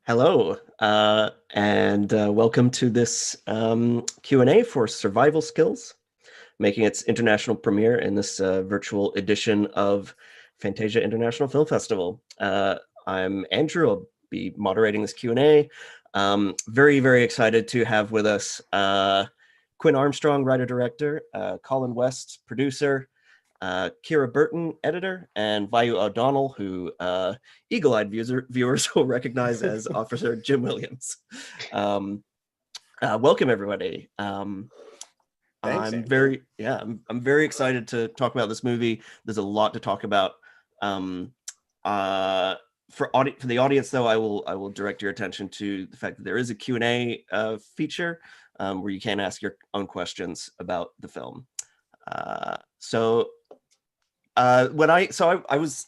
Hello, and welcome to this Q&A for Survival Skills, making its international premiere in this virtual edition of Fantasia International Film Festival. I'm Andrew. I'll be moderating this Q&A. Very, very excited to have with us Quinn Armstrong, writer-director, Colin West, producer, Keara Burton, editor, and Vayu O'Donnell, who eagle-eyed viewers will recognize as Officer Jim Williams. Welcome, everybody. Thanks, I'm very excited to talk about this movie. There's a lot to talk about. For the audience, though, I will direct your attention to the fact that there is a Q&A feature where you can ask your own questions about the film. I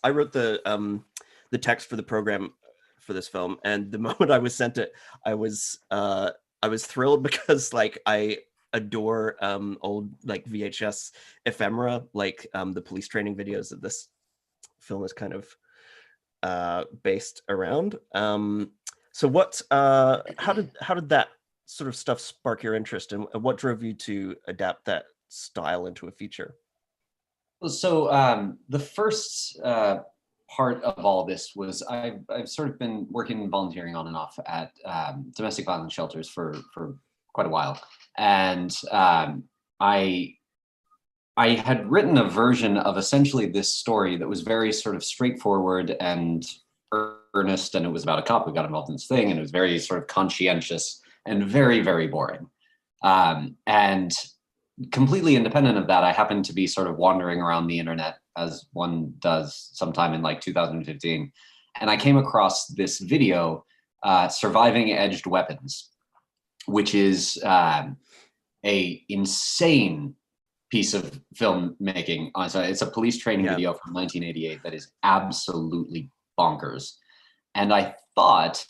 wrote the text for the program for this film, and the moment I was sent it, I was thrilled because I adore old VHS ephemera, the police training videos that this film is kind of based around. So how did that sort of stuff spark your interest, and what drove you to adapt that style into a feature? So the first part of all this was I've sort of been working and volunteering on and off at domestic violence shelters for quite a while, and I had written a version of essentially this story that was very sort of straightforward and earnest, and it was about a cop who got involved in this thing, and it was very sort of conscientious and very, very boring. And completely independent of that, I happened to be sort of wandering around the internet, as one does sometime in 2015, and I came across this video, Surviving Edged Weapons, which is a insane piece of filmmaking. So it's a police training video from 1988 that is absolutely bonkers. And I thought,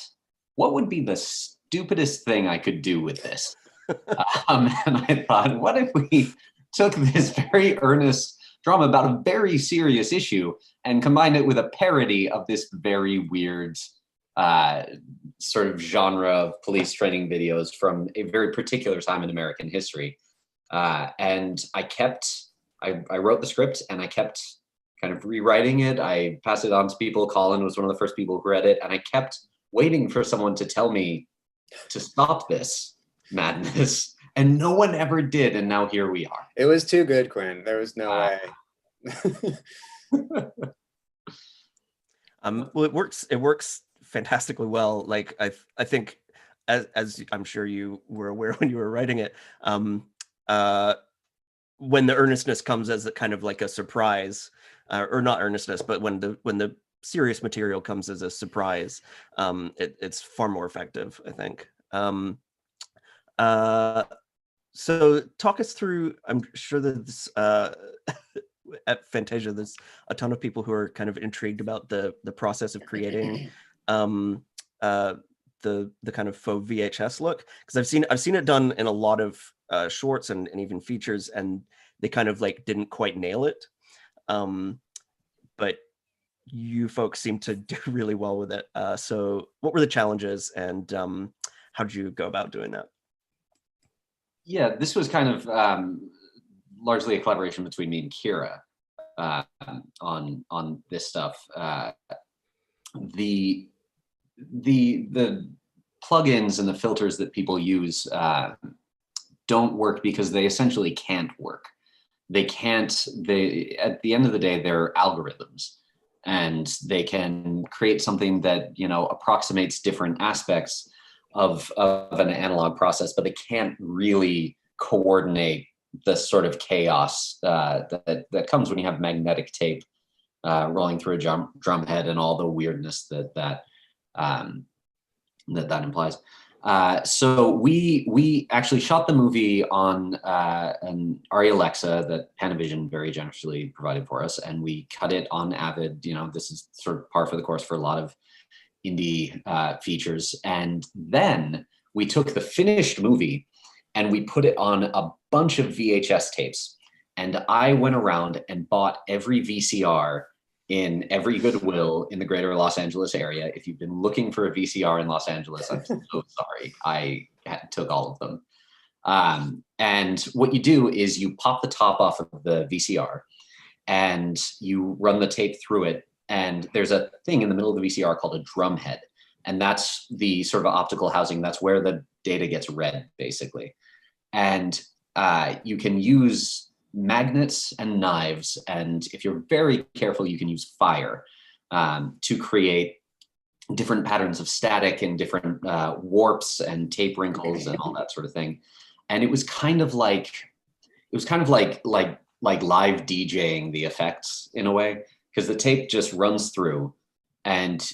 what would be the stupidest thing I could do with this? And I thought, what if we took this very earnest drama about a very serious issue and combined it with a parody of this very weird sort of genre of police training videos from a very particular time in American history. And I wrote the script, and I kept kind of rewriting it. I passed it on to people. Colin was one of the first people who read it, and I kept waiting for someone to tell me to stop this madness, and no one ever did, and now here we are. It was too good, Quinn. There was no way. Well, it works fantastically well. I think, as I'm sure you were aware when you were writing it, when the earnestness comes as a kind of like a surprise, or not earnestness, but when the serious material comes as a surprise, it's far more effective, I think. So talk us through, I'm sure that this, at Fantasia, there's a ton of people who are kind of intrigued about the process of creating the kind of faux VHS look, because I've seen it done in a lot of shorts and even features, and they kind of didn't quite nail it. But you folks seem to do really well with it. So what were the challenges, and how did you go about doing that? Yeah, this was kind of largely a collaboration between me and Keara on this stuff. The plugins and the filters that people use don't work because they essentially can't work. At the end of the day, they're algorithms, and they can create something that approximates different aspects of an analog process, but they can't really coordinate the sort of chaos that comes when you have magnetic tape rolling through a drum head, and all the weirdness that implies. So we actually shot the movie on an Arri Alexa that Panavision very generously provided for us, and we cut it on Avid. This is sort of par for the course for a lot of indie features. And then we took the finished movie and we put it on a bunch of VHS tapes. And I went around and bought every VCR in every Goodwill in the greater Los Angeles area. If you've been looking for a VCR in Los Angeles, I'm so sorry. I took all of them. And what you do is you pop the top off of the VCR and you run the tape through it. And there's a thing in the middle of the VCR called a drum head. And that's the sort of optical housing. That's where the data gets read, basically. And you can use magnets and knives, and if you're very careful, you can use fire to create different patterns of static and different warps and tape wrinkles and all that sort of thing. And it was kind of like live DJing the effects in a way, because the tape just runs through and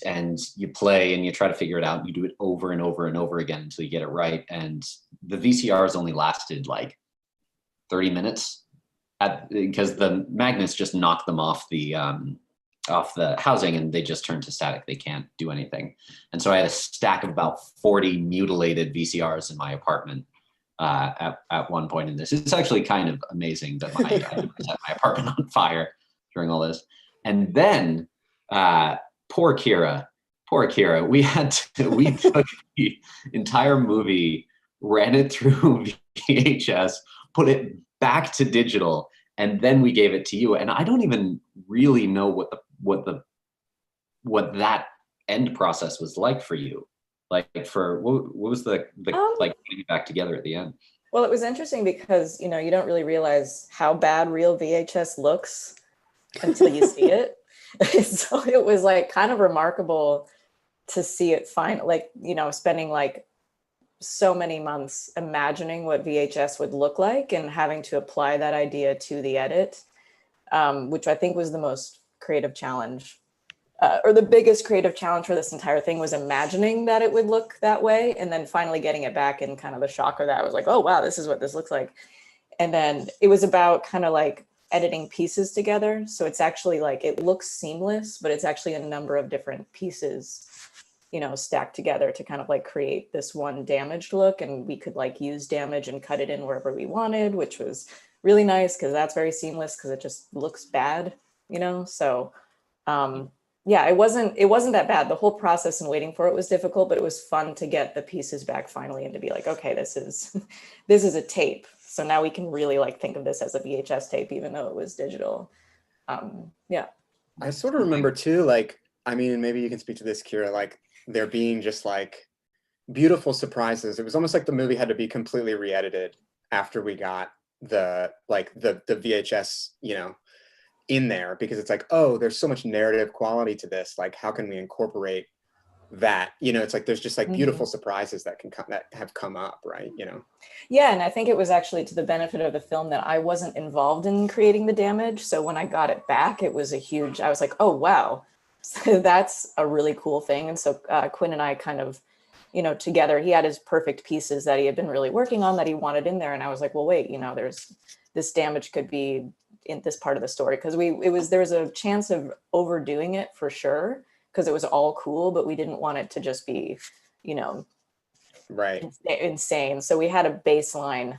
you play and you try to figure it out. You do it over and over and over again until you get it right. And the VCRs only lasted like 30 minutes because the magnets just knock them off the housing and they just turn to static. They can't do anything. And so I had a stack of about 40 mutilated VCRs in my apartment at one point in this. It's actually kind of amazing that I set my apartment on fire during all this. And then poor Keara, we took the entire movie, ran it through VHS, put it back to digital, and then we gave it to you. And I don't even really know what that end process was like for you. Like for what was the like putting it back together at the end? Well, it was interesting because you don't really realize how bad real VHS looks until you see it. So it was like kind of remarkable to see it spending like so many months imagining what VHS would look like and having to apply that idea to the edit, which I think was the most creative challenge, or the biggest creative challenge for this entire thing, was imagining that it would look that way. And then finally getting it back and kind of the shock of that was like, oh, wow, this is what this looks like. And then it was about kind of like editing pieces together. So it's actually like, it looks seamless, but it's actually a number of different pieces stacked together to kind of like create this one damaged look. And we could like use damage and cut it in wherever we wanted, which was really nice because that's very seamless because it just looks bad, So yeah, it wasn't that bad. The whole process and waiting for it was difficult, but it was fun to get the pieces back finally and to be like, okay, this is a tape. So now we can really like think of this as a VHS tape, even though it was digital. Yeah. I sort of remember too, like, I mean, maybe you can speak to this, Keara, like there being just like beautiful surprises. It was almost like the movie had to be completely re-edited after we got the VHS, in there, because it's like, oh, there's so much narrative quality to this. Like, how can we incorporate that? It's like there's just like beautiful surprises that have come up, right? Yeah, and I think it was actually to the benefit of the film that I wasn't involved in creating the damage. So when I got it back, it was I was like, oh wow, so that's a really cool thing. And so Quinn and I kind of, together, he had his perfect pieces that he had been really working on that he wanted in there, and I was like, well, wait, there's this damage could be in this part of the story, because there was a chance of overdoing it for sure, because it was all cool, but we didn't want it to just be, right, insane. So we had a baseline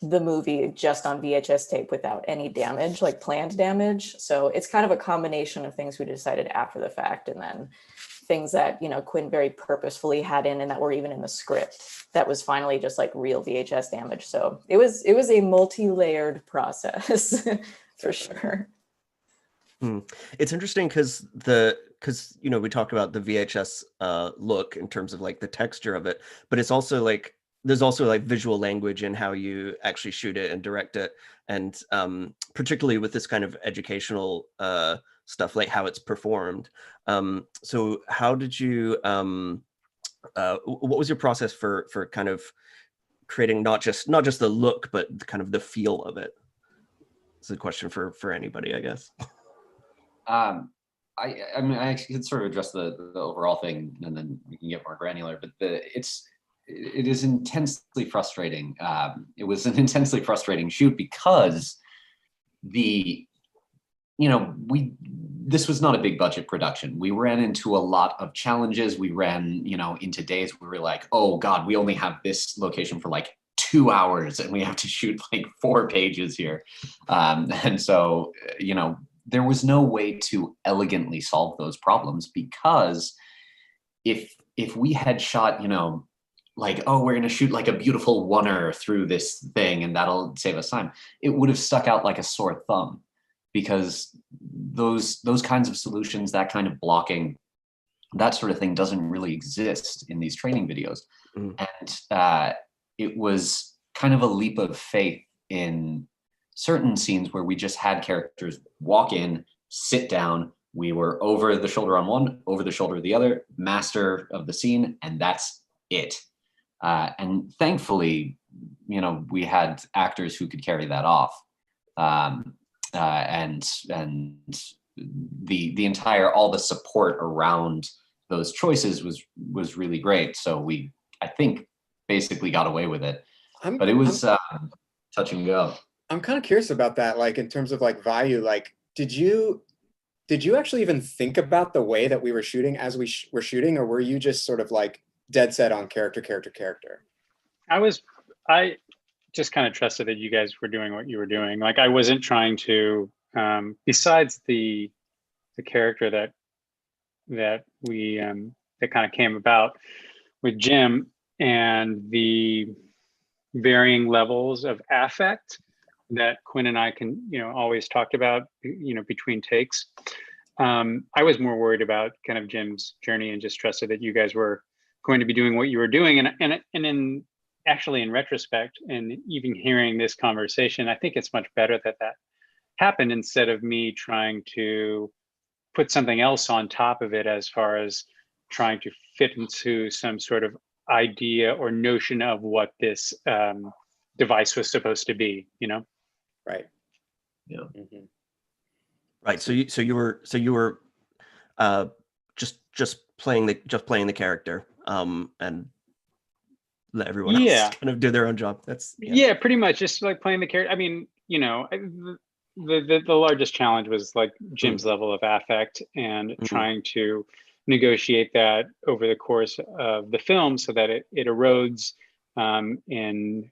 the movie just on VHS tape without any damage, like planned damage. So it's kind of a combination of things we decided after the fact, and then things that Quinn very purposefully had in and that were even in the script that was finally just like real VHS damage. So it was a multi-layered process for sure. It's interesting because we talk about the VHS look in terms of like the texture of it, but it's also like there's also like visual language in how you actually shoot it and direct it, and particularly with this kind of educational stuff, like how it's performed. So how did you what was your process for kind of creating not just the look but kind of the feel of it? It's a question for anybody, I guess. I mean, I could sort of address the overall thing and then we can get more granular, but it is intensely frustrating. It was an intensely frustrating shoot because this was not a big budget production. We ran into a lot of challenges. We ran, into days where we were like, oh God, we only have this location for like 2 hours and we have to shoot like 4 pages here. And so, there was no way to elegantly solve those problems, because if we had shot, like, oh, we're going to shoot like a beautiful oneer through this thing and that'll save us time, it would have stuck out like a sore thumb, because those kinds of solutions, that kind of blocking, that sort of thing doesn't really exist in these training videos. And it was kind of a leap of faith in certain scenes where we just had characters walk in, sit down, we were over the shoulder on one, over the shoulder of the other, master of the scene, and that's it. And thankfully, we had actors who could carry that off. And the entire, all the support around those choices was really great. So we, I think, basically got away with it. But it was touch and go. I'm kind of curious about that, like in terms of like Vayu, like did you actually even think about the way that we were shooting as we were shooting, or were you just sort of like dead set on character? I just kind of trusted that you guys were doing what you were doing. Like I wasn't trying to, besides the character that we that kind of came about with Jim, and the varying levels of affect that Quinn and I can, always talked about, between takes. I was more worried about kind of Jim's journey, and just trusted that you guys were going to be doing what you were doing. And in retrospect, and even hearing this conversation, I think it's much better that happened, instead of me trying to put something else on top of it, as far as trying to fit into some sort of idea or notion of what this device was supposed to be, Right. Yeah. Mm-hmm. Right. So you were just playing the character, and let everyone else kind of do their own job. That's pretty much just like playing the character. I mean, the largest challenge was like Jim's level of affect, and trying to negotiate that over the course of the film, so that it erodes in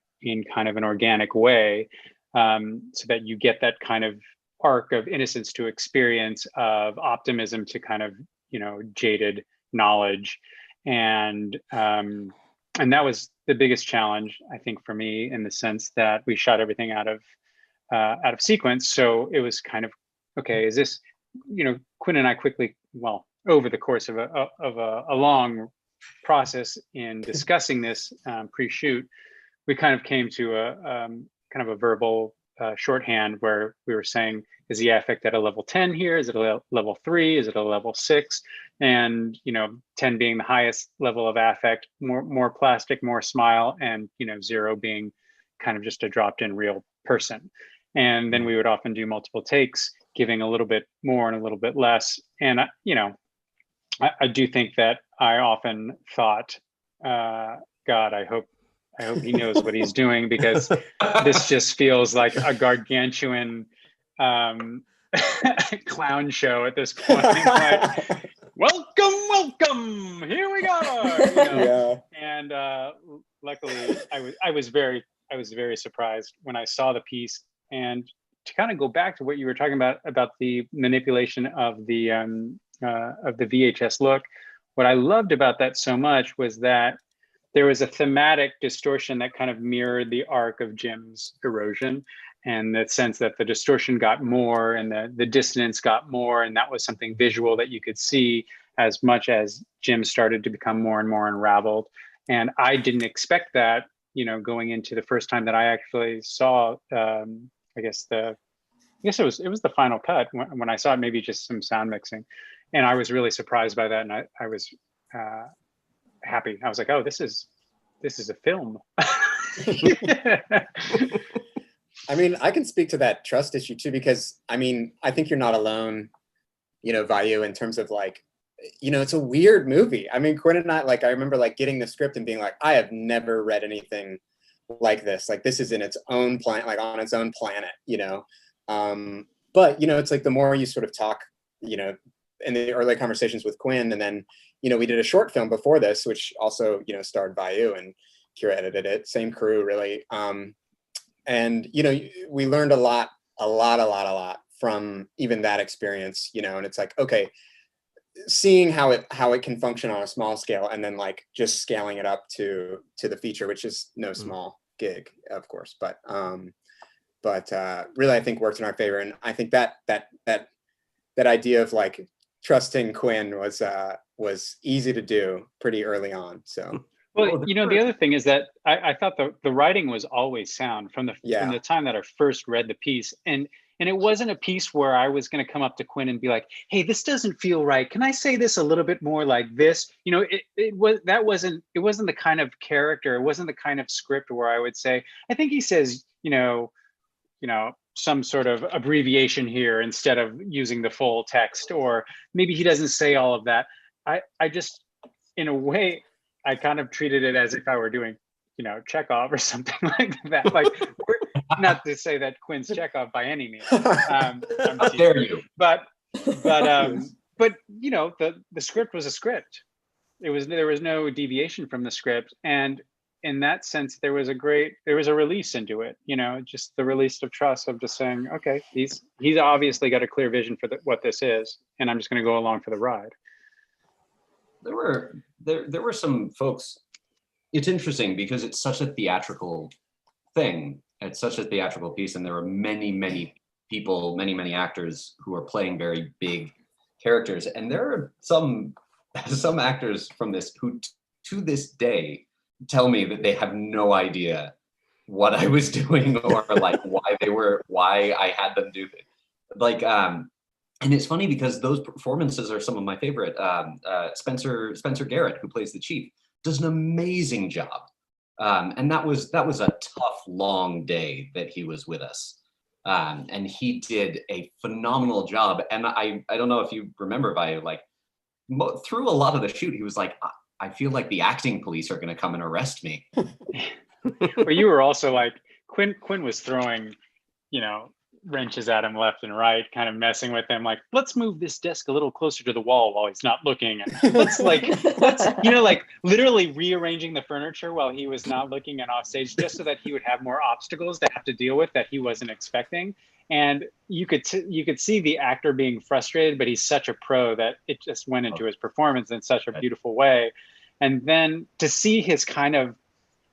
kind of an organic way, so that you get that kind of arc of innocence to experience, of optimism to kind of jaded knowledge, and that was the biggest challenge, I think, for me, in the sense that we shot everything out of sequence. So it was kind of, okay, is this, Quinn and I quickly, over the course of a long process in discussing this pre-shoot, we kind of came to a kind of a verbal shorthand, where we were saying, is the affect at a level 10 here? Is it a level 3? Is it a level 6? And 10 being the highest level of affect, more plastic, more smile, and 0 being kind of just a dropped-in real person. And then we would often do multiple takes, giving a little bit more and a little bit less. And I do think that I often thought, God, I hope he knows what he's doing, because this just feels like a gargantuan clown show at this point. Like, welcome, here we go. And luckily, I was very surprised when I saw the piece. And to kind of go back to what you were talking about the manipulation of the VHS look, what I loved about that so much was that there was a thematic distortion that kind of mirrored the arc of Jim's erosion, and the sense that the distortion got more, and the dissonance got more, and that was something visual that you could see, as much as Jim started to become more and more unraveled. And I didn't expect that, going into the first time that I actually saw, I guess it was the final cut, when I saw it, maybe just some sound mixing, and I was really surprised by that, and I was happy. I was like, oh, this is a film. I mean, I can speak to that trust issue too, because I think you're not alone, Vayu, in terms of like, it's a weird movie. I mean, Quinn and I, like, I remember like getting the script and being like, I have never read anything like this. Like, this is in its own planet, like on its own planet, but it's like the more you sort of talk, in the early conversations with Quinn, and then, we did a short film before this, which also, starred Vayu, and Keara edited it, same crew really. And, we learned a lot from even that experience, you know. And it's like, okay, seeing how it can function on a small scale, and then like just scaling it up to the feature, which is no small gig, of course, but really I think worked in our favor. And I think that idea of like trusting Quinn was easy to do pretty early on. So well, you know, the other thing is that I thought the writing was always sound from the time that I first read the piece, and it wasn't a piece where I was going to come up to Quinn and be like, hey, this doesn't feel right, can I say this a little bit more like this? You know, it wasn't the kind of character, it wasn't the kind of script where I would say, I think he says, you know, some sort of abbreviation here instead of using the full text, or maybe he doesn't say all of that. I just, in a way, I kind of treated it as if I were doing, you know, Chekhov or something like that. Like, not to say that Quinn's Chekhov by any means. How dare you? But you know, the script was a script. There was no deviation from the script, and in that sense, there was a release into it. You know, just the release of trust of just saying, okay, he's obviously got a clear vision for what this is, and I'm just going to go along for the ride. There were some folks. It's interesting because it's such a theatrical thing. It's such a theatrical piece, and there were many people, many actors who are playing very big characters. And there are some actors from this who, to this day, tell me that they have no idea what I was doing or like why I had them do it. Like, and it's funny because those performances are some of my favorite. Spencer Garrett, who plays the chief, does an amazing job. And that was a tough, long day that he was with us. And he did a phenomenal job. And I don't know if you remember, Vayu, like through a lot of the shoot, he was like, I feel like the acting police are going to come and arrest me. But you were also like, Quinn was throwing, you know, wrenches at him left and right, kind of messing with him, like, let's move this desk a little closer to the wall while he's not looking, and let's you know, like literally rearranging the furniture while he was not looking and off stage, just so that he would have more obstacles to have to deal with that he wasn't expecting. And you could see the actor being frustrated, but he's such a pro that it just went into his performance in such a beautiful way. And then to see his kind of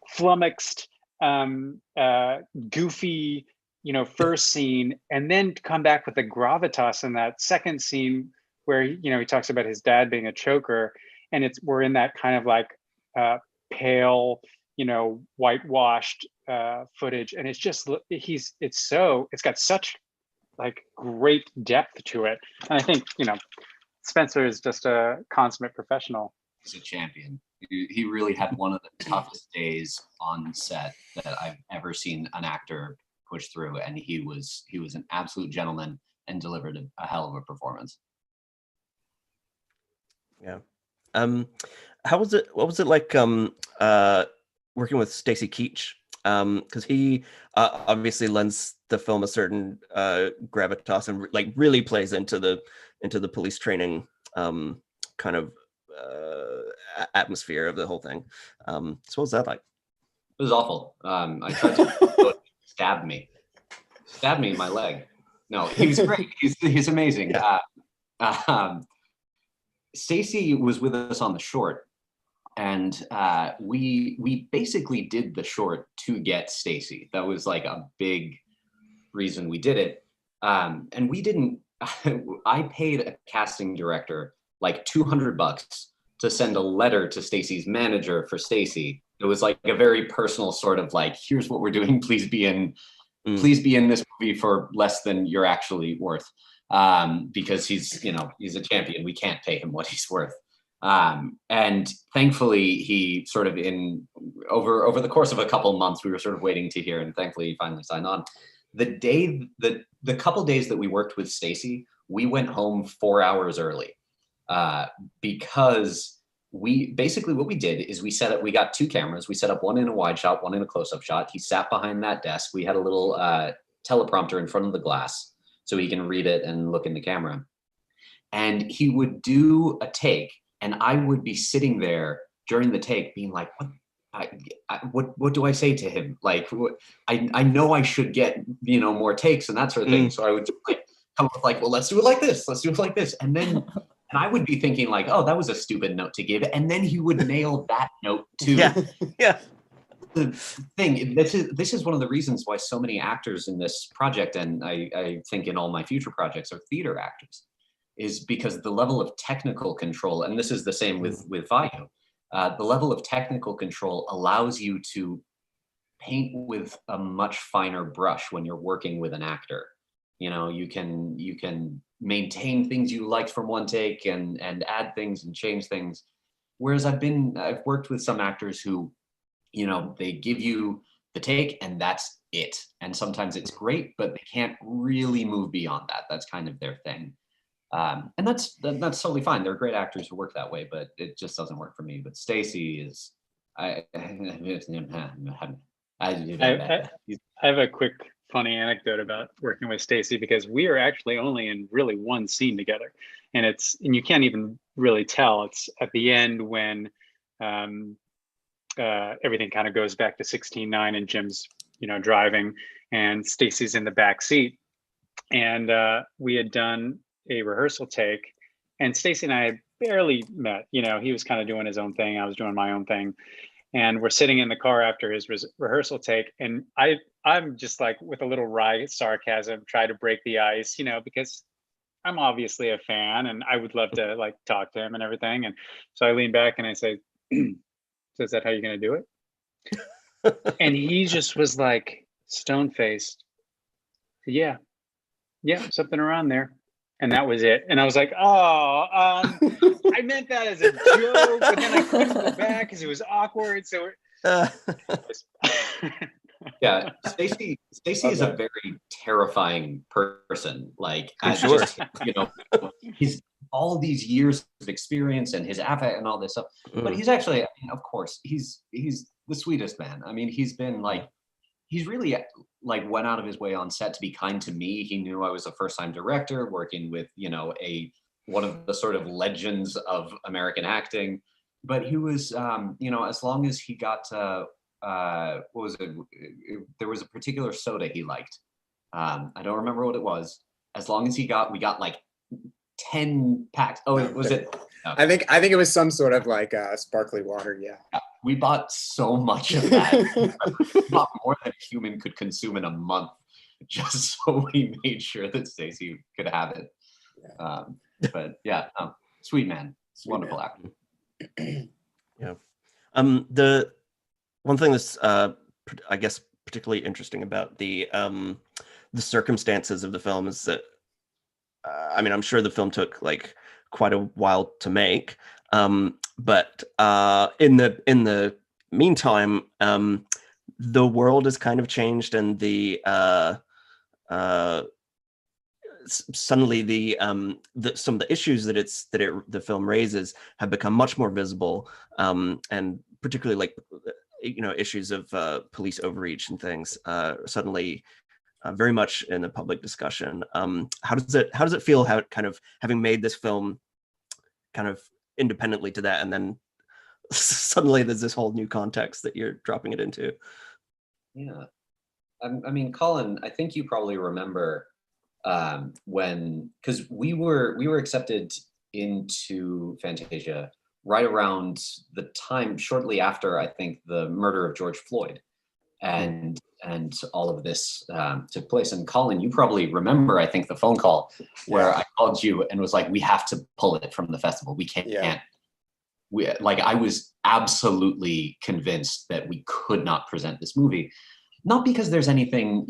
flummoxed, goofy, you know, first scene, and then come back with the gravitas in that second scene where, you know, he talks about his dad being a choker, and we're in that kind of like pale, you know, whitewashed footage, and it's just it's got such like great depth to it. And I think, you know, Spencer is just a consummate professional. He's a champion. He really had one of the toughest days on set that I've ever seen an actor push through, and he was an absolute gentleman and delivered a hell of a performance. Yeah. How was it? What was it like working with Stacy Keach? Because he obviously lends the film a certain gravitas and like really plays into the police training kind of atmosphere of the whole thing. So what was that like? It was awful. I tried to stabbed me in my leg. No, he was great. He's amazing. Yeah. Stacy was with us on the short, and we basically did the short to get Stacy. That was like a big reason we did it. And we didn't. I paid a casting director like $200 to send a letter to Stacy's manager for Stacy. It was like a very personal sort of like, here's what we're doing. Please be in this movie for less than you're actually worth. Because he's a champion. We can't pay him what he's worth. And thankfully he sort of over the course of a couple months, we were sort of waiting to hear, and thankfully he finally signed on. The couple days that we worked with Stacy, we went home 4 hours early. Because what we did is we got two cameras. We set up one in a wide shot, one in a close-up shot. He sat behind that desk. We had a little teleprompter in front of the glass so he can read it and look in the camera. And he would do a take, and I would be sitting there during the take being like, what do I say to him? Like, I know I should get, more takes and that sort of thing. So I would just like come up with like, well, let's do it like this. Let's do it like this. And then, and I would be thinking like, oh, that was a stupid note to give. And then he would nail that note too. Yeah. The thing, this is one of the reasons why so many actors in this project, and I think in all my future projects, are theater actors, is because the level of technical control, and this is the same with Vayu, the level of technical control allows you to paint with a much finer brush when you're working with an actor. You know, you can maintain things you liked from one take and add things and change things. Whereas I've worked with some actors who, you know, they give you the take and that's it. And sometimes it's great, but they can't really move beyond that. That's kind of their thing. And that's totally fine. There are great actors who work that way, but it just doesn't work for me. But Stacey is, I have a quick funny anecdote about working with Stacey, because we are actually only in really one scene together, and you can't even really tell. It's at the end when everything kind of goes back to 16:9 and Jim's, you know, driving and Stacey's in the back seat. And we had done a rehearsal take and Stacey and I had barely met. You know, he was kind of doing his own thing. I was doing my own thing. And we're sitting in the car after his rehearsal take. And I'm just like, with a little wry sarcasm, try to break the ice, you know, because I'm obviously a fan and I would love to like talk to him and everything. And so I lean back and I say, so is that how you're going to do it? And he just was like stone faced. Yeah, something around there. And that was it. And I was like, oh, I meant that as a joke, but then I couldn't go back because it was awkward. So yeah, Stacey is a very terrifying person. Like, sure. You know, he's all these years of experience and his affect and all this stuff. But he's actually, I mean, of course, he's the sweetest man. I mean, he's been like, he's really like went out of his way on set to be kind to me. He knew I was a first-time director working with, you know, one of the sort of legends of American acting. But he was, you know, as long as he got, what was it? There was a particular soda he liked. I don't remember what it was. As long as we got like 10 packs. Oh, was it? No. I think it was some sort of like sparkly water. Yeah. We bought so much of that. We bought more than a human could consume in a month, just so we made sure that Stacey could have it. Yeah. But yeah, sweet man, wonderful actor. Yeah. The one thing that's I guess particularly interesting about the circumstances of the film is that I mean, I'm sure the film took like quite a while to make, but in the meantime, the world has kind of changed, and suddenly some of the issues that the film raises have become much more visible, and particularly like, you know, issues of police overreach and things suddenly very much in the public discussion. How does it feel, how kind of having made this film kind of independently to that, and then suddenly there's this whole new context that you're dropping it into? Yeah, I mean, Colin, I think you probably remember because we were accepted into Fantasia right around the time shortly after, I think, the murder of George Floyd, and all of this took place. And Colin, you probably remember, I think, the phone call where I called you and was like, we have to pull it from the festival. We can't. Yeah. I was absolutely convinced that we could not present this movie, not because there's anything,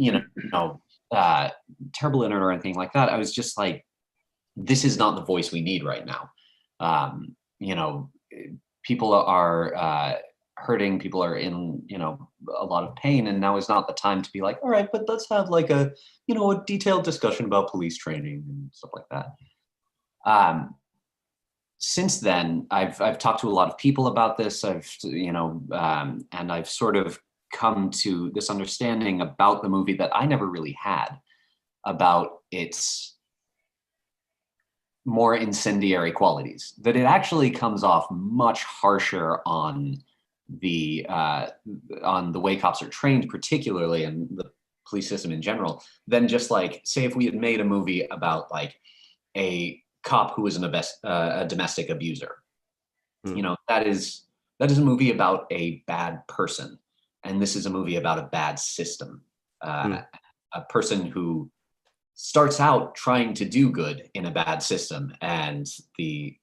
terrible in it or anything like that. I was just like, this is not the voice we need right now. People are hurting, people are in, a lot of pain, and now is not the time to be like, all right, but let's have like a detailed discussion about police training and stuff like that. Since then, I've talked to a lot of people about this. And I've sort of come to this understanding about the movie that I never really had about its more incendiary qualities, that it actually comes off much harsher on the way cops are trained, particularly, and the police system in general than just like, say, if we had made a movie about like a cop who was a domestic abuser. You know, that is a movie about a bad person, and this is a movie about a bad system. A person who starts out trying to do good in a bad system, and the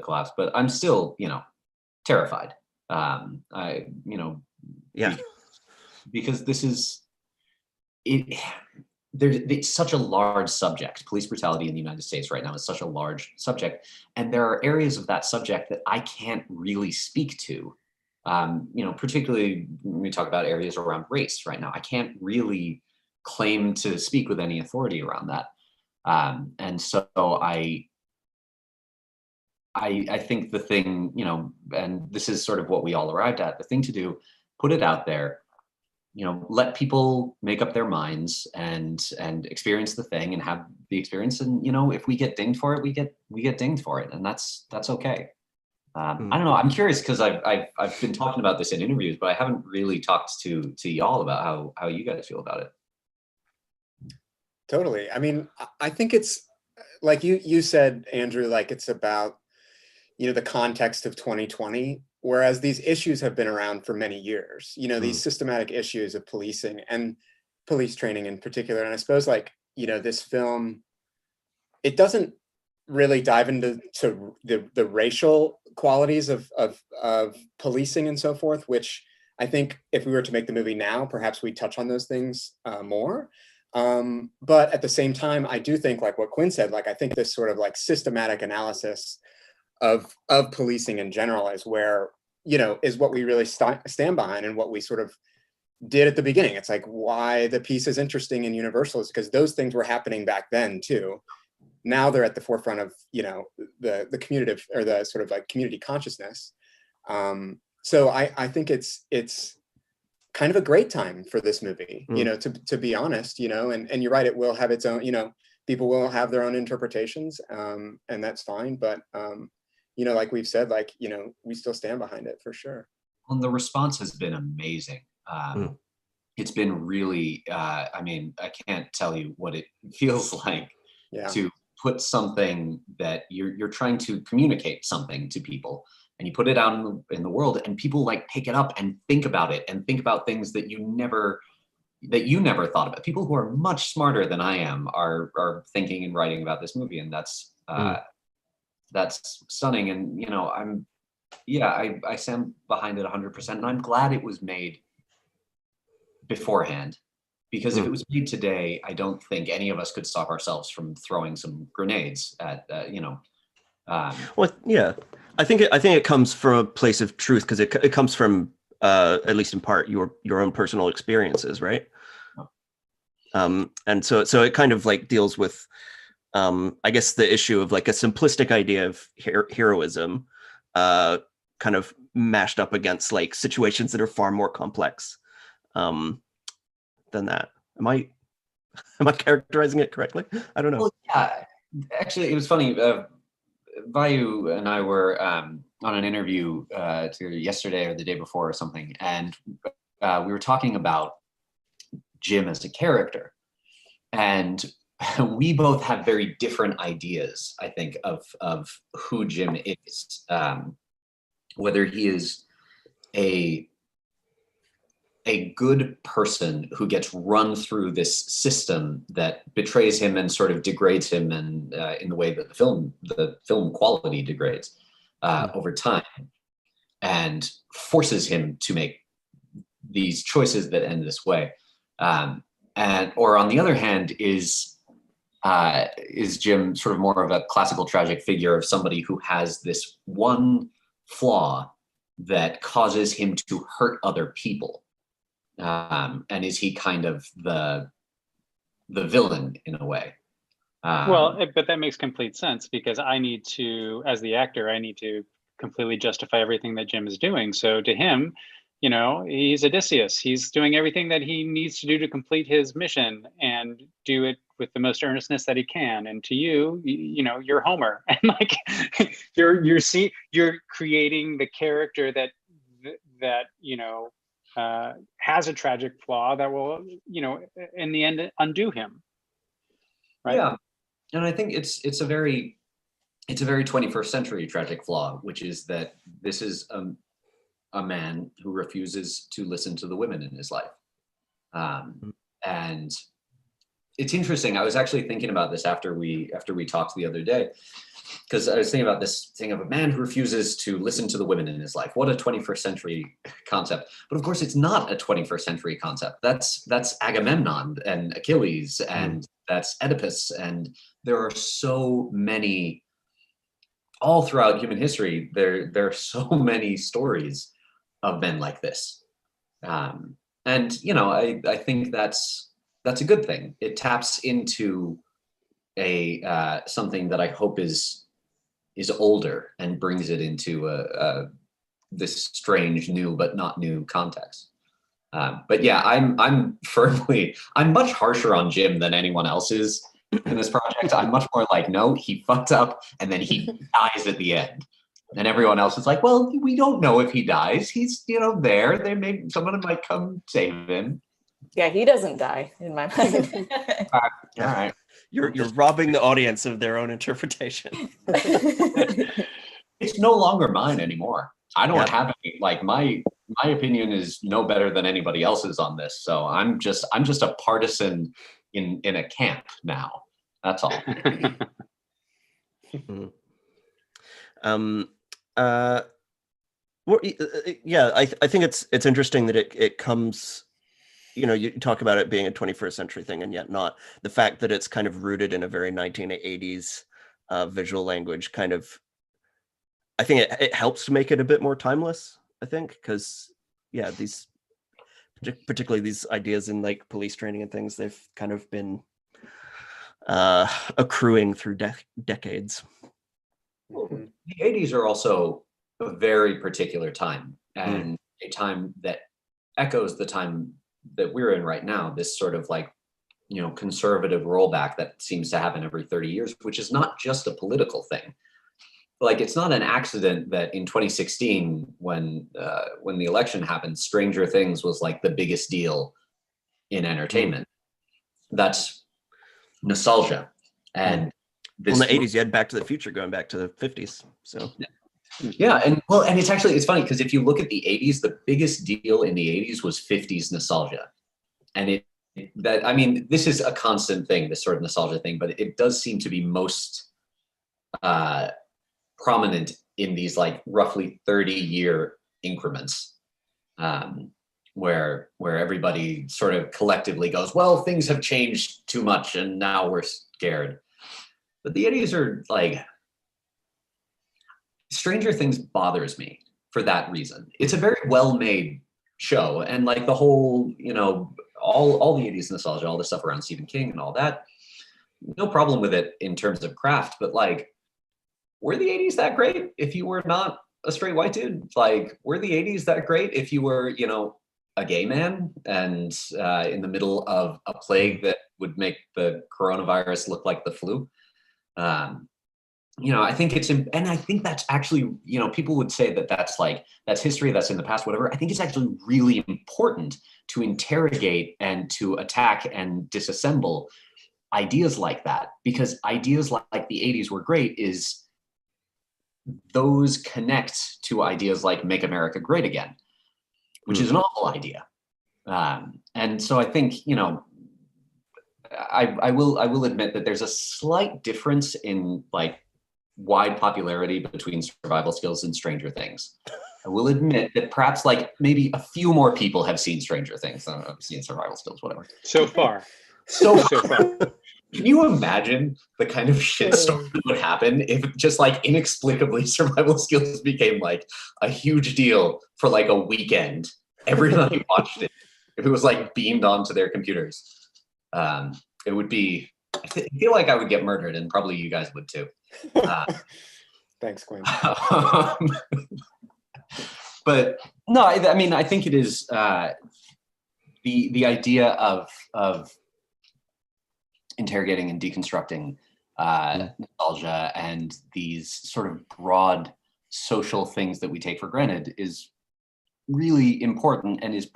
collapse. But I'm still, you know, terrified. Because this is it. It's such a large subject. Police brutality in the United States right now is such a large subject, and there are areas of that subject that I can't really speak to. You know, particularly when we talk about areas around race right now, I can't really claim to speak with any authority around that. And so I think the thing, you know, and this is sort of what we all arrived at, the thing to do, put it out there, you know, let people make up their minds and experience the thing and have the experience. And, you know, if we get dinged for it, we get dinged for it. And that's okay. I don't know. I'm curious because I've been talking about this in interviews, but I haven't really talked to y'all about how you guys feel about it. Totally. I mean, I think it's like you said, Andrew, like it's about, you know, the context of 2020, whereas these issues have been around for many years, you know, these systematic issues of policing and police training in particular. And I suppose, like, you know, this film, it doesn't really dive into the racial qualities of policing and so forth, which I think if we were to make the movie now, perhaps we'd touch on those things more. But at the same time, I do think, like what Quinn said, like I think this sort of like systematic analysis of policing in general is where, you know, is what we really stand behind, and what we sort of did at the beginning. It's like why the piece is interesting in Universal is because those things were happening back then too. Now they're at the forefront of, you know, the community, or the sort of like community consciousness. So I think it's kind of a great time for this movie, you know, to be honest, you know, and you're right, it will have its own, you know, people will have their own interpretations, and that's fine. But, you know, like we've said, like, you know, we still stand behind it for sure. And the response has been amazing. It's been really, I mean, I can't tell you what it feels like to put something that you're trying to communicate something to people, and you put it out in the world, and people like pick it up and think about it and think about things that you never thought about. People who are much smarter than I am are thinking and writing about this movie, and that's stunning. And, you know, I stand behind it 100%, and I'm glad it was made beforehand, because if it was made today, I don't think any of us could stop ourselves from throwing some grenades at, you know. Well, yeah, I think it comes from a place of truth, because it comes from, at least in part, your own personal experiences, right? And so it kind of like deals with, I guess, the issue of like a simplistic idea of heroism, kind of mashed up against like situations that are far more complex than that. Am I characterizing it correctly? I don't know. Well, yeah, actually, it was funny. Vayu and I were on an interview yesterday or the day before or something, and we were talking about Jim as a character, and we both have very different ideas, I think, of who Jim is, whether he is a good person who gets run through this system that betrays him and sort of degrades him, and in the way that the film quality degrades over time, and forces him to make these choices that end this way, or on the other hand is Jim sort of more of a classical tragic figure of somebody who has this one flaw that causes him to hurt other people. And is he kind of the villain in a way? But that makes complete sense, because as the actor, I need to completely justify everything that Jim is doing. So to him, you know, he's Odysseus. He's doing everything that he needs to do to complete his mission, and do it with the most earnestness that he can. And to you, you know, you're Homer, and like you're creating the character that you know has a tragic flaw that will, in the end, undo him. Right? Yeah, and I think it's a very 21st century tragic flaw, which is that this is a man who refuses to listen to the women in his life. And it's interesting. I was actually thinking about this after we talked the other day, because I was thinking about this thing of a man who refuses to listen to the women in his life. What a 21st century concept. But of course, it's not a 21st century concept. That's Agamemnon and Achilles, and that's Oedipus. And there are so many, all throughout human history, there are so many stories of men like this. And, I think that's a good thing. It taps into a something that I hope is older and brings it into this strange new but not new context. But yeah, I'm much harsher on Jim than anyone else is in this project. I'm much more like, no, he fucked up and then he dies at the end. And everyone else is like, well, we don't know if he dies. He's there. Someone might come save him. Yeah, he doesn't die in my mind. All right. You're robbing the audience of their own interpretation. It's no longer mine anymore. I don't have any, like, my opinion is no better than anybody else's on this. So I'm just a partisan in a camp now. That's all. I think it's interesting that it comes, you talk about it being a 21st century thing and yet not. The fact that it's kind of rooted in a very 1980s visual language kind of, I think it helps to make it a bit more timeless, I think, because these, particularly these ideas in like police training and things, they've kind of been accruing through decades. Well, the 80s are also a very particular time, and a time that echoes the time that we're in right now, this sort of like, conservative rollback that seems to happen every 30 years, which is not just a political thing. Like, it's not an accident that in 2016, when the election happened, Stranger Things was like the biggest deal in entertainment. That's nostalgia. And in the 80s, you had Back to the Future going back to the 50s. So yeah, and it's funny because if you look at the 80s, the biggest deal in the 80s was 50s nostalgia. And this is a constant thing, this sort of nostalgia thing, but it does seem to be most prominent in these like roughly 30-year increments, where everybody sort of collectively goes, well, things have changed too much and now we're scared. But the 80s are like, Stranger Things bothers me for that reason. It's a very well-made show, and like the whole, all the 80s nostalgia, all the stuff around Stephen King and all that, no problem with it in terms of craft, but like, were the 80s that great if you were not a straight white dude? Like, were the 80s that great if you were, a gay man and in the middle of a plague that would make the coronavirus look like the flu? I think and I think that's actually, people would say that that's history, that's in the past, whatever. I think it's actually really important to interrogate and to attack and disassemble ideas like that, because ideas like the 80s were great is those connect to ideas like Make America Great Again, which is an awful idea. And so I think, I will admit that there's a slight difference in like wide popularity between Survival Skills and Stranger Things. I will admit that perhaps like maybe a few more people have seen Stranger Things than have seen Survival Skills, whatever. So far. So far. Can you imagine the kind of shitstorm that would happen if just like inexplicably Survival Skills became like a huge deal for like a weekend? Everybody watched it. If it was like beamed onto their computers, it would be, I feel like I would get murdered, and probably you guys would too. Thanks, Quinn. But no, I think it is the idea of interrogating and deconstructing nostalgia and these sort of broad social things that we take for granted is really important and is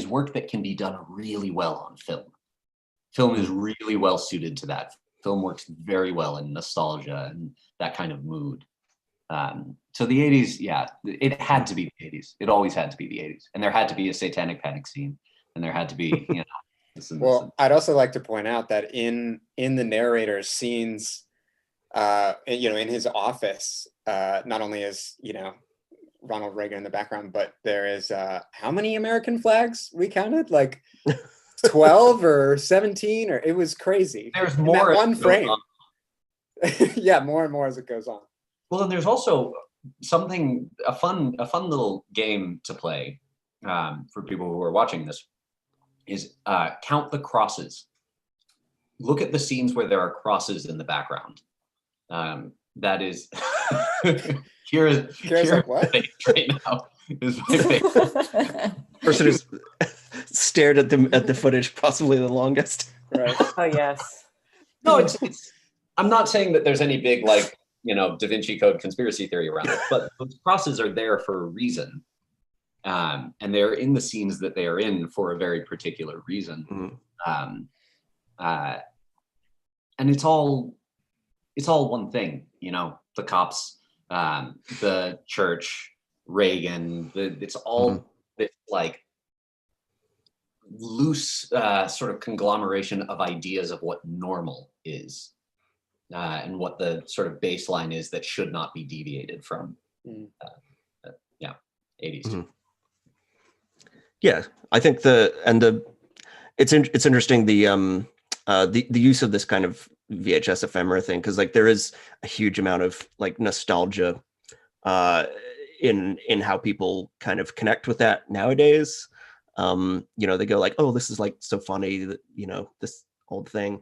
work that can be done really well on film. Film is really well suited to that. Film works very well in nostalgia and that kind of mood. So the 80s, yeah, it had to be the 80s. It always had to be the 80s. And there had to be a satanic panic scene. And there had to be, you know, this and Well, this. I'd also like to point out that in the narrator's scenes, you know, in his office, not only is, you know, Ronald Reagan in the background, but there is how many American flags we counted? Like 12 or 17, or it was crazy. There's In more that one as it goes frame. on. Yeah, more and more as it goes on. Well, and there's also a fun little game to play for people who are watching this is count the crosses. Look at the scenes where there are crosses in the background. That is Keara's like, what? Right now is my favorite. Person who's stared at the footage possibly the longest. Right. Oh yes. No, it's I'm not saying that there's any big, like, you know, Da Vinci Code conspiracy theory around it, but those crosses are there for a reason. And they're in the scenes that they are in for a very particular reason. And it's all one thing, you know, the cops, the church, Reagan, it's all this like loose sort of conglomeration of ideas of what normal is. And what the sort of baseline is that should not be deviated from. Yeah, 80s. Mm-hmm. Yeah, I think it's interesting the use of this kind of VHS ephemera thing, because like there is a huge amount of like nostalgia in how people kind of connect with that nowadays. You know, they go like, oh, this is like so funny that, you know, this old thing.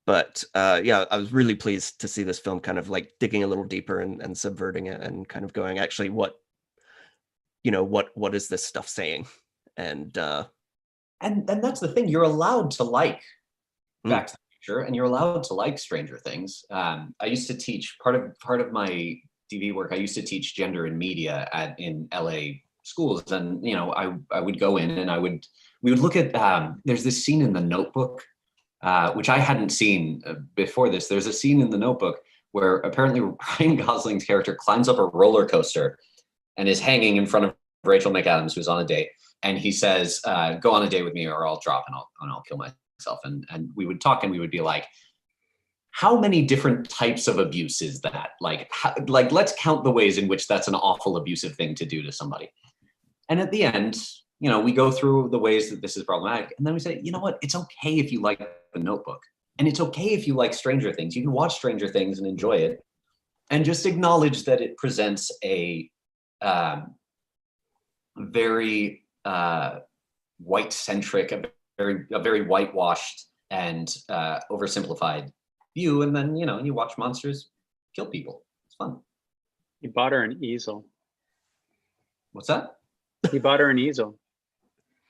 But yeah, I was really pleased to see this film kind of like digging a little deeper and subverting it and kind of going, actually, what is this stuff saying? And that's the thing. You're allowed to like Back to the Future, and you're allowed to like Stranger Things. I used to teach part of my DV work. I used to teach gender and media in LA schools, and you know, I would go in and we would look at. There's this scene in The Notebook. Which I hadn't seen before this. There's a scene in The Notebook where apparently Ryan Gosling's character climbs up a roller coaster and is hanging in front of Rachel McAdams, who's on a date. And he says, go on a date with me or I'll drop and I'll kill myself. And we would talk and we would be like, how many different types of abuse is that? Like let's count the ways in which that's an awful abusive thing to do to somebody. And at the end, you know, we go through the ways that this is problematic, and then we say, you know what, it's okay if you like The Notebook, and it's okay if you like Stranger Things. You can watch Stranger Things and enjoy it, and just acknowledge that it presents a very white-centric, a very whitewashed and oversimplified view, and then, you know, you watch monsters kill people. It's fun. You bought her an easel. What's that? He bought her an easel.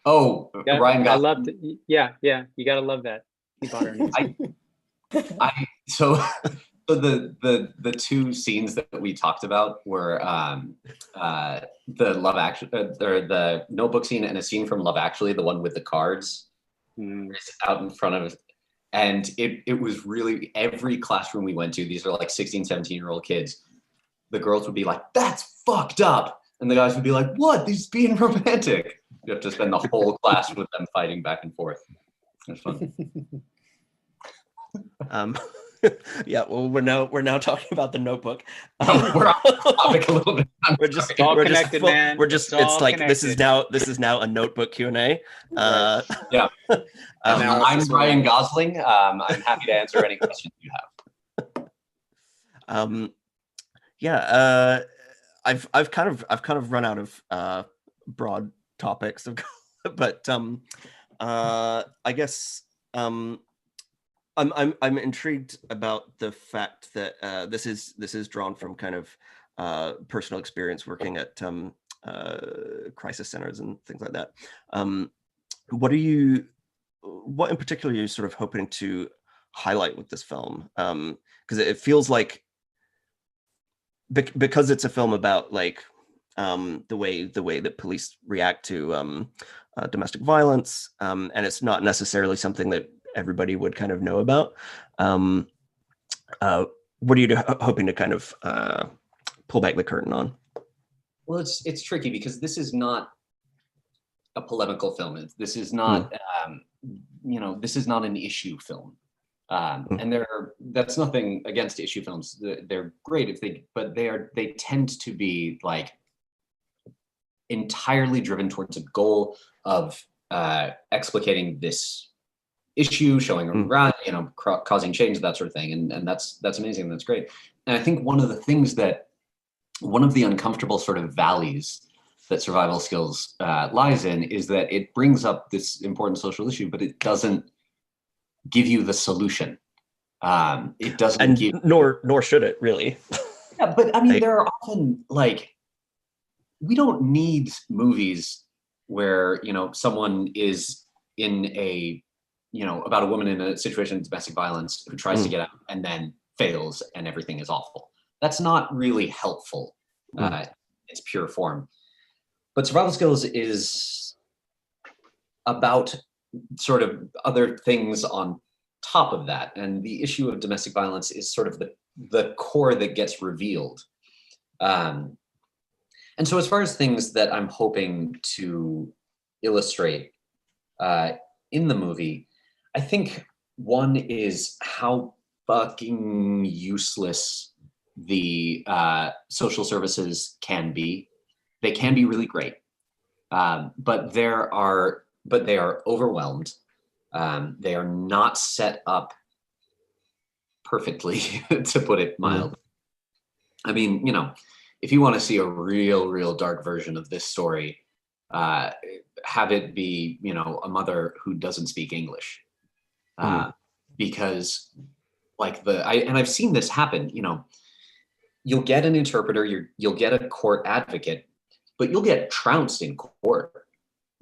Oh, Ryan Gosling. I loved it. Yeah. You gotta love that. He bought her an easel. So the two scenes that we talked about were the Love Actually, or the Notebook scene, and a scene from Love Actually, the one with the cards out in front of. And it was really, every classroom we went to, these are like 16, 17-year-old kids, the girls would be like, that's fucked up. And the guys would be like, what? He's being romantic. You have to spend the whole class with them fighting back and forth. It's fun. Yeah, well, we're now talking about The Notebook. We're off topic a little bit. It's all connected, man. It's like connected. This is now a Notebook Q&A. Yeah. I'm Ryan Gosling. I'm happy to answer any questions you have. Yeah. I've kind of run out of broad topics, but I guess I'm intrigued about the fact that this is drawn from kind of personal experience working at crisis centers and things like that. What in particular are you sort of hoping to highlight with this film? Because it feels like, because it's a film about like the way that police react to domestic violence, and it's not necessarily something that everybody would kind of know about. What are you hoping to kind of pull back the curtain on? Well, it's tricky because this is not a polemical film. This is not, this is not an issue film. And that's nothing against issue films. They're great but they tend to be like entirely driven towards a goal of explicating this issue, showing around, causing change, that sort of thing. And that's amazing. That's great. And I think one of the uncomfortable sort of valleys that survival skills lies in is that it brings up this important social issue, but it doesn't give you the solution. It doesn't nor should it really. Yeah, but I mean, there are often we don't need movies where, someone is in about a woman in a situation of domestic violence who tries to get out and then fails and everything is awful. That's not really helpful. It's pure form. But survival skills is about sort of other things on top of that. And the issue of domestic violence is sort of the core that gets revealed. And so as far as things that I'm hoping to illustrate in the movie, I think one is how fucking useless the social services can be. They can be really great, but they are overwhelmed. They are not set up perfectly, to put it mildly. I mean, if you want to see a real dark version of this story, have it be, a mother who doesn't speak English, because I've seen this happen. You'll get an interpreter, you'll get a court advocate, but you'll get trounced in court.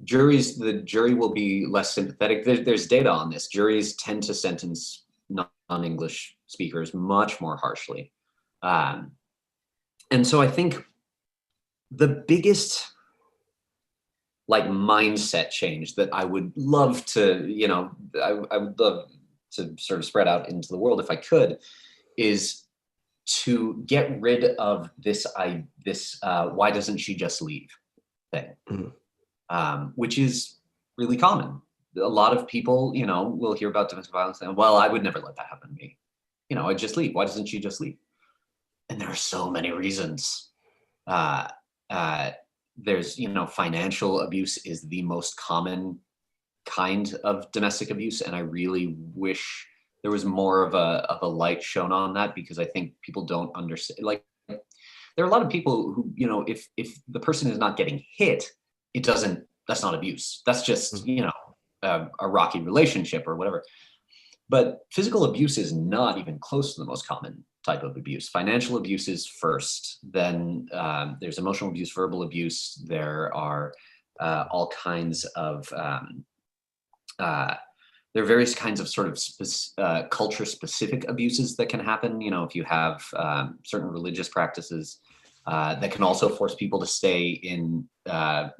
The jury will be less sympathetic. There's data on this. Juries tend to sentence non-English speakers much more harshly. And so I think the biggest mindset change that I would love to, I would love to sort of spread out into the world if I could, is to get rid of this why doesn't she just leave thing, which is really common. A lot of people, will hear about domestic violence and, well, I would never let that happen to me. I'd just leave. Why doesn't she just leave? And there are so many reasons. There's, financial abuse is the most common kind of domestic abuse. And I really wish there was more of a light shown on that, because I think people don't understand. There are a lot of people who, if the person is not getting hit, that's not abuse. That's just, a rocky relationship or whatever. But physical abuse is not even close to the most common type of abuse. Financial abuse is first. Then there's emotional abuse, verbal abuse. There are all kinds of there are various kinds of sort of culture-specific abuses that can happen. If you have certain religious practices that can also force people to stay in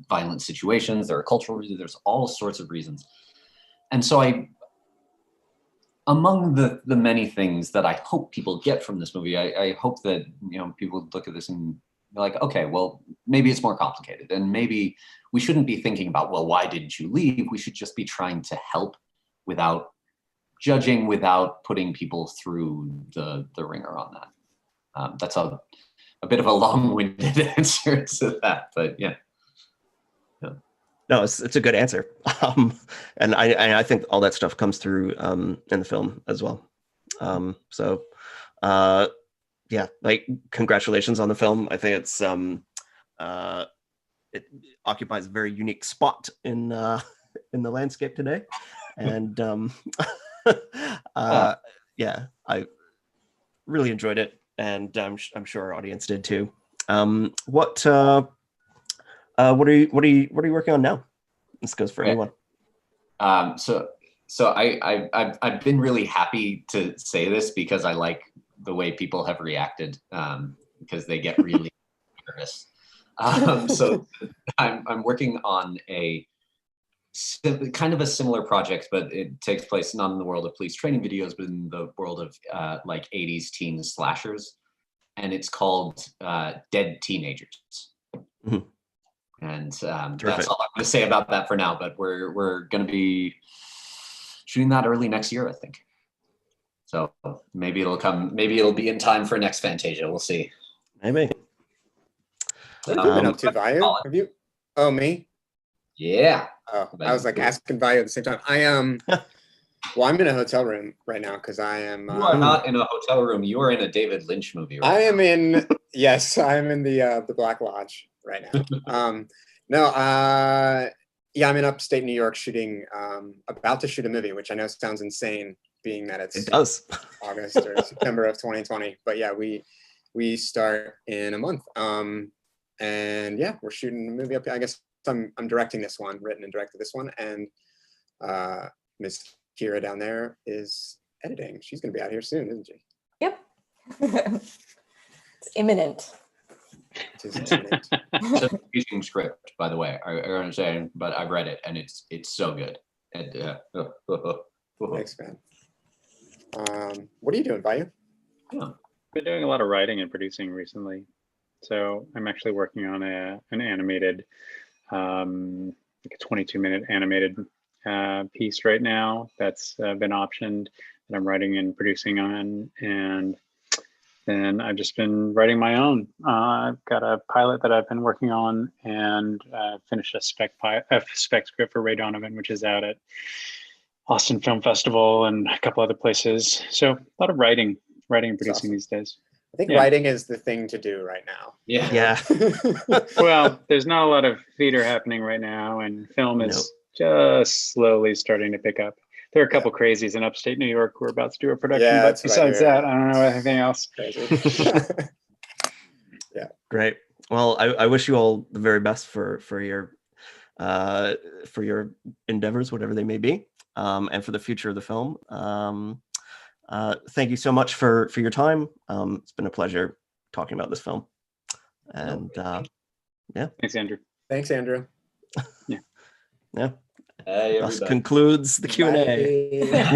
violent situations. There are cultural reasons. There's all sorts of reasons. And so among the many things that I hope people get from this movie, I hope that people look at this and be like, okay, well, maybe it's more complicated, and maybe we shouldn't be thinking about, well, why didn't you leave? We should just be trying to help without judging, without putting people through the ringer on that. That's a bit of a long-winded answer to that, but yeah. No, it's a good answer, and I think all that stuff comes through in the film as well. Yeah, congratulations on the film. I think it's it occupies a very unique spot in the landscape today, and yeah, I really enjoyed it, and I'm sure our audience did too. What are you working on now? This goes for anyone. So I've been really happy to say this because I like the way people have reacted, because they get really nervous. So I'm working on kind of a similar project, but it takes place not in the world of police training videos, but in the world of like 80s teen slashers. And it's called Dead Teenagers. Mhm. And that's Terrific. all I'm going to say about that for now. But we're going to be shooting that early next year, I think. So maybe it'll come. Maybe it'll be in time for next Fantasia. We'll see. Maybe. What have you been up to, Vayu? Have you? Oh, me? Yeah. Oh, I was like asking Vayu at the same time. Well, I'm in a hotel room right now because I am. You are not in a hotel room. You are in a David Lynch movie. Right I now. am in. Yes, I am in the Black Lodge right now. Yeah, I'm in upstate New York shooting. About to shoot a movie, which I know sounds insane, being that It does. August or September of 2020. But yeah, we start in a month. And yeah, we're shooting a movie up. I guess I'm directing this one, written and directed this one, and Miss Keara down there is editing. She's going to be out here soon, isn't she? Yep. It's imminent. It is imminent. It's an amazing script, by the way. I understand, but I've read it, and it's so good. And, Thanks, man. What are you doing, Vayu? Been doing a lot of writing and producing recently. So I'm actually working on an animated, like a 22-minute animated piece right now that's been optioned that I'm writing and producing on. And then I've just been writing my own. I've got a pilot that I've been working on and finished a spec script for Ray Donovan, which is out at Austin Film Festival and a couple other places. So a lot of writing and producing awesome. these days. I think writing is the thing to do right now. Yeah. Well, there's not a lot of theater happening right now, and film is just slowly starting to pick up. There are a couple crazies in upstate New York who are about to do a production, but besides that, I don't know anything else. Yeah. Great. Well, I wish you all the very best for your endeavors, whatever they may be, and for the future of the film. Thank you so much for your time. It's been a pleasure talking about this film. And yeah. Thanks, Andrew. Thanks, Andrew. Yeah. Hey, Thus everybody. concludes the Q&A. Bye.